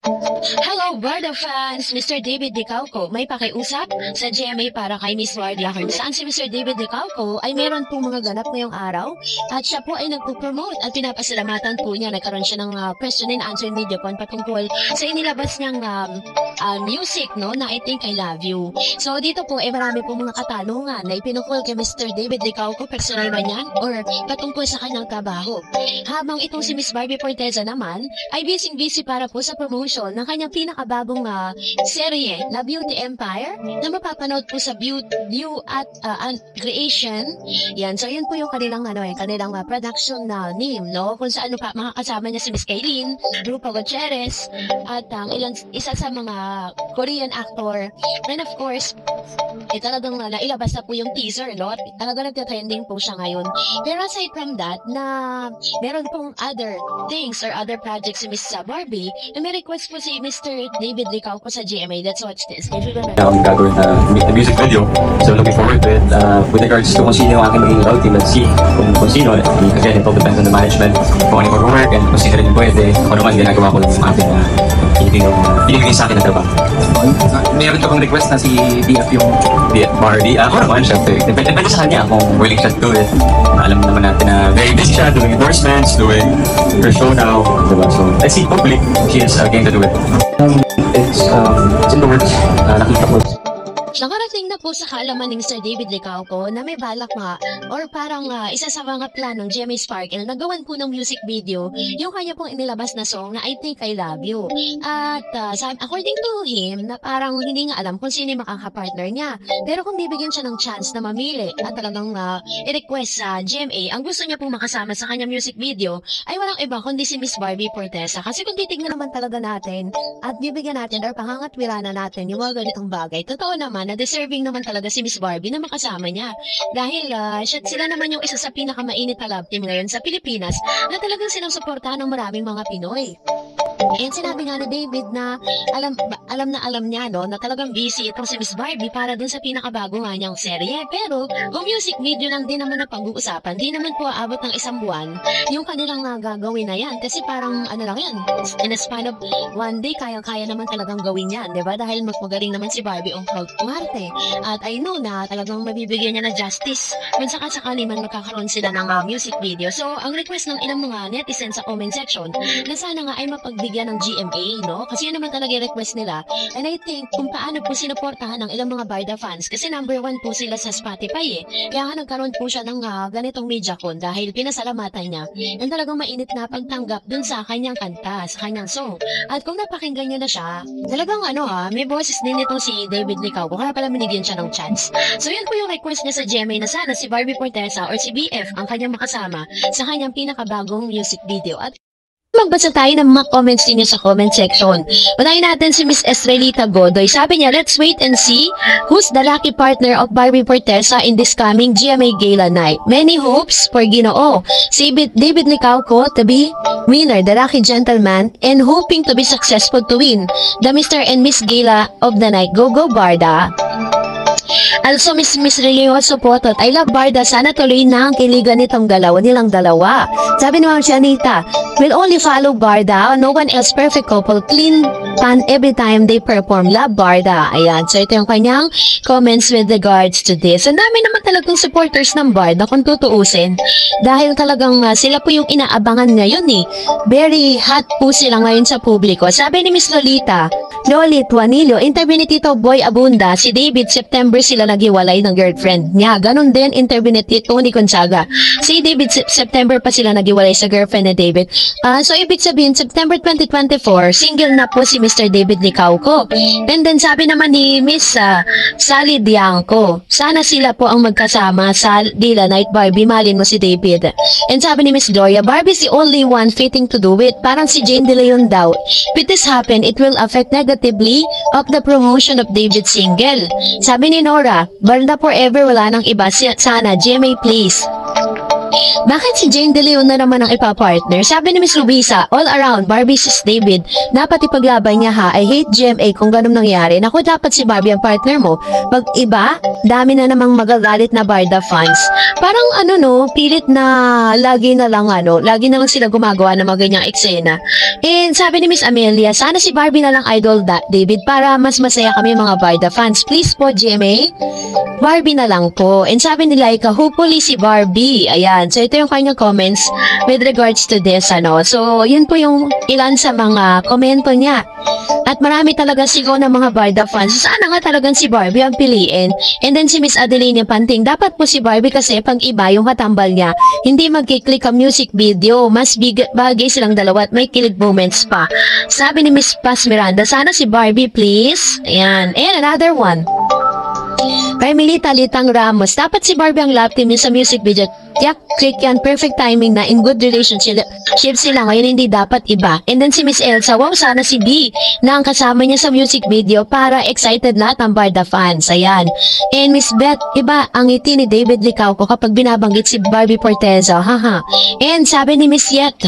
Hello, Barda fans! Mr. David Dicauco, may pakiusap sa GMA para kay Miss Wardia kung saan si Mr. David Dicauco ay meron po mga ganap ngayong araw at siya po ay nagpo-promote at pinapasalamatan po niya. Nagkaroon siya ng question and answer video con patungkol sa inilabas niyang music, no, na I Think I Love You. So dito po ay marami po mga katanungan na ipinukol kay Mr. David Dicauco, personal ba niyan or patungkol sa kanyang trabaho. Habang itong si Miss Barbie Forteza naman ay busy para po sa promotion ng kanyang pinakabagong serye na Beauty Empire na mapapanood po sa View at Creation. Yan, so yun po yung kanilang production na name, no? Kung saan pa makakasama niya si Miss Kaylin, Drupa Gutierrez at isa sa mga Korean actor. And of course, talagang nailabas na po yung teaser, no? Talagang nagtatrending po siya ngayon. Pero aside from that, na meron pong other things or other projects si Miss Barbie, na may request po si Mr. David Dicauco sa GMA. Let's watch this. Now, I'm gagawin na music video. So, looking forward to it. With regards to kung sino yung aking magiging role team, let's see kung sino. Again, it all depends on the management, kung ano yung work, and kung sino rin yung pwede. Kung ano man ginagawa ko yung aking pinibigay sa akin na trabaho. Meron ka bang request na si BF yung BF Barbie? Ako naman, syempre. Depende sa kanya kung willing siya to do it. Alam naman natin na very busy siya, doing endorsements, doing her show now. Diba? So, let's see, hopefully, she has a game to do it. It's in the works. Nakita ko. Nakarating na po sa kaalaman ni Mr. David Dicauco na may balak or parang isa sa mga planong GMA Sparkle na gawan po ng music video yung kanya pong inilabas na song na I Think I Love You. At according to him, na parang hindi nga alam kung sino yung makakapartner niya. Pero kung bibigyan siya ng chance na mamili at talagang i-request sa GMA, ang gusto niya pong makasama sa kanya music video ay walang iba kundi si Miss Barbie Forteza. Kasi kung titignan naman talaga natin at bibigyan natin or pangangatwiranan natin yung mga ganitong bagay, totoo naman na deserving naman talaga si Miss Barbie na makasama niya. Dahil sila naman yung isa sa pinakamainit na love team ngayon sa Pilipinas na talagang sinusuportahan ng maraming mga Pinoy. And sinabi nga ni David na alam niya, no, na talagang busy itong si Miss Barbie para dun sa pinakabago nga niyang serye. Pero kung music video lang din naman na pag-uusapan, di naman po aabot ng isang buwan yung kanilang gagawin na yan. Kasi parang lang yan, in a span of one day, kaya naman talagang gawin yan, diba? Dahil magaling naman si Barbie ang umarte. At I know na talagang mabibigyan niya ng justice kung sakali man magkakaroon sila ng music video. So, ang request ng ilang mga netizens sa comment section na sana nga ay mapagbigyan ng GMA, no? Kasi yun naman talaga yung request nila. And I think kung paano po sinuportahan ng ilang mga Barda fans kasi number 1 po sila sa Spotify Kaya nga nagkaroon po siya ng ganitong MediaCon dahil pinasalamatan niya ng talagang mainit na pagtanggap dun sa kanyang kanta, sa kanyang song. At kung napakinggan niyo na siya, talagang may boses din itong si David Dicauco kaya pala binigyan siya ng chance. So yun po yung request niya sa GMA na sana si Barbie Forteza or si BF ang kanyang makasama sa kanyang pinakabagong music video. At magbasa tayo ng mga comments niyo sa comment section. Unahin natin si Miss Estrelita Godoy. Sabi niya, let's wait and see who's the lucky partner of Barbie Forteza in this coming GMA Gala night. Many hopes for Ginoo. Si David Dicauco to be winner, the lucky gentleman, and hoping to be successful to win the Mr. and Miss Gala of the night. Go, go, Barda! Also, Miss Relioso Potot, I love Barda. Sana tuloy na ang kiligan nilang dalawa. Sabi ni Ma'am Janita, will only follow Barda. No one else. Perfect couple. Clean pan every time they perform. Love Barda. Ayan. So, ito yung kanyang comments with regards to this. Ang dami naman talagang supporters ng Barda kung tutuusin. Dahil talagang sila po yung inaabangan ngayon Very hot po sila ngayon sa publiko. Sabi ni Miss Lolita, Lolit Juanillo, interview ni Tito Boy Abunda, si David, September sila naghiwalay ng girlfriend niya. Ganon din, interview ni Tony Gonzaga. Si David, September pa sila naghiwalay sa girlfriend ni David. So, ibig sabihin, September 2024, single na po si Mr. David Dicauco. And then, sabi naman ni Miss Sally Dianco, sana sila po ang magkasama sa Gala Night. Barbie, malin mo si David. And sabi ni Miss Gloria, Barbie's the only one fitting to do it. Parang si Jane De Leon daw. If this happen, it will affect negatively of the promotion of David's single. Sabi ni Nora, Barda forever, wala nang iba. Sana, GMA please. Bakit si Jane De Leon na naman ang ipapartner? Sabi ni Miss Luisa, all around, Barbie sis David, dapat ipaglaban niya ha. I hate GMA kung ganun nangyari. Naku, dapat si Barbie ang partner mo. Pag iba, dami na namang magagalit na Barda fans. parang ano no, pilit na lagi na lang sila gumagawa ng mga ganyang eksena. And sabi ni Miss Amelia, sana si Barbie na lang idol David para mas masaya kami mga Barda fans. Please po GMA, Barbie na lang po. And sabi ni Laika, hopefully si Barbie. Ayan, so ito yung kanyang comments with regards to this So yun po yung ilan sa mga komento niya. At marami talaga sigaw ng mga Barda fans. Sana nga talagang si Barbie ang piliin. And then si Miss Adeline Panting, dapat po si Barbie kasi pag iba yung katambal niya, hindi magkiklik ang music video. Mas bagay silang dalawa at may kilig moments pa. Sabi ni Miss Paz Miranda, sana si Barbie please. Ayan. And another one. Kay Milita Litang Ramos, dapat si Barbie ang love team niya sa music video. Tiyak, click yan. Perfect timing na in good relationship sila. Ngayon hindi dapat iba. And then si Miss Elsa, wow, sana si B na ang kasama niya sa music video para excited lahat ang Barda fans. Ayan. And Miss Beth, iba ang ngiti ni David Licauco kapag binabanggit si Barbie Porteza. Haha. And sabi ni Miss Yet,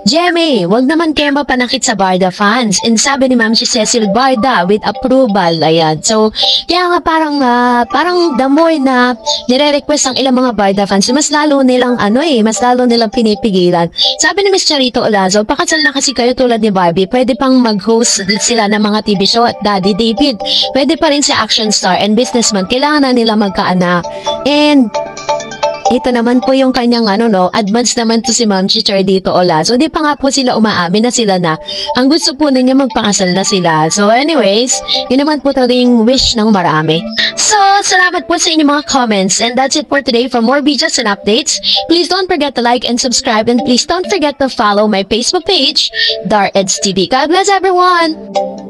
Jemmy, wag naman kayo mapanakit sa Barda fans. And sabi ni Ma'am si Cecil Barda with approval. Ayan. So, kaya nga parang the more na nire-request ang ilang mga Barda fans, mas lalo nilang pinipigilan. Sabi ni Miss Charito Olazo, pakasal na kasi kayo tulad ni Barbie, pwede pang mag-host sila ng mga TV show at Daddy David. Pwede pa rin si action star and businessman, kailangan na nila magkaanak. And ito naman po yung kanyang advance naman to si Ma'am Chichar dito Olazo. Di pa nga po sila umaamin na sila na. Ang gusto po ninyo magpakasal na sila. So anyways, yun naman po talaga yung wish ng marami. So, salamat po sa inyong mga comments. And that's it for today. For more videos and updates, please don't forget to like and subscribe. And please don't forget to follow my Facebook page, Dar Eds TV. God bless everyone!